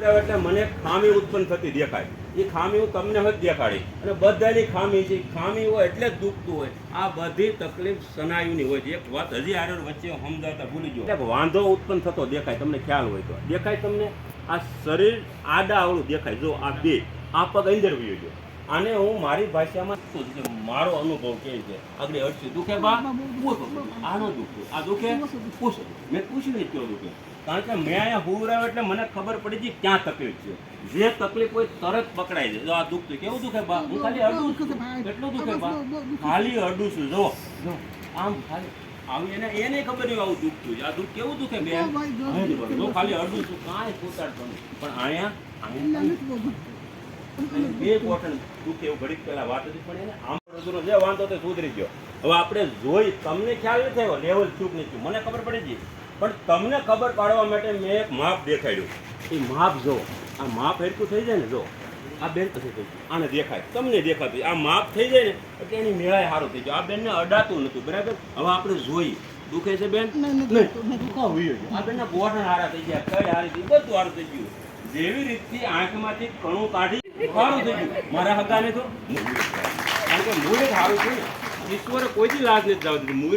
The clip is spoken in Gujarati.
એટલે મને ખામી ઉત્પન્ન થતી દેખાય. એ ખામી હું તમને જ દેખાડી અને બધાની ખામી છે. ખામી હોય એટલે જ દુખતું હોય. આ બધી તકલીફ સ્નાયુની હોય છે. એક વાત હજી આરોર વચ્ચે સમજાવતા ભૂલી ગયો. એટલે વાંધો ઉત્પન્ન થતો દેખાય, તમને ખ્યાલ હોય તો દેખાય. તમને આ શરીર આડાઅવળું દેખાય. જો આ બે આ પગ અંદર વયો ગયો. આને હું મારી ભાષામાં મારો અનુભવ કે છે. આગળ અડશું દુખે બા આનો દુખે આ દુખે પૂછો. મેં પૂછ્યું કયો દુખે, કારણ કે મેં અહીંયા હુવરાવ્યો એટલે મને ખબર પડી ગઈ ક્યાં તકલીફ છે. જે તકલીફ હોય તરત પકડાઈ જાય. જો આ દુખતું કેવું દુખે બા, હું ખાલી અડું છું. કેટલું દુખે બા, ખાલી અડું છું. જો જો આમ ખાલી આવી એને ખબર નહીં આવું દુખતું છે. આ દુઃખ કેવું દુખે બેન, જો ખાલી અડું છું, કાંઈ પોતાડતો નહીં. પણ અહીંયા બે કોટન દુઃખ એવું ઘડીક પહેલા વાત હતી. પણ એને આમ જે વાંધો તો સુધરી ગયો. હવે આપણે જોઈ, તમને ખ્યાલ નથી આવ્યો લેવલ ચૂક નથી, મને ખબર પડી ગઈ. પણ તમને ખબર પાડવા માટે મેં એક માપ દેખાડ્યું. એ માપ જો, આ માપ હરખું થઈ જાય ને, જો આ બેન પછી થઈ ગયું, આને દેખાય, તમને દેખાતું. આ માપ થઈ જાય ને એટલે એની મેળાય સારું થઈ ગયું. આ બેનને અડાતું નતું, બરાબર. હવે આપણે જોઈ દુખે છે બેન, આ બેનના ગોઠણ હારા થઈ ગયા, કઈ હારી થઈ, બધું સારું થઈ ગયું. જેવી રીતથી આંખમાંથી કણું કાઢી સારું થઈ ગયું. મારા હગાને તો કારણ કે મૂળ સારું છે ને, ઈશ્વરે કોઈથી લાજ નથી જવા દીધી. મૂળ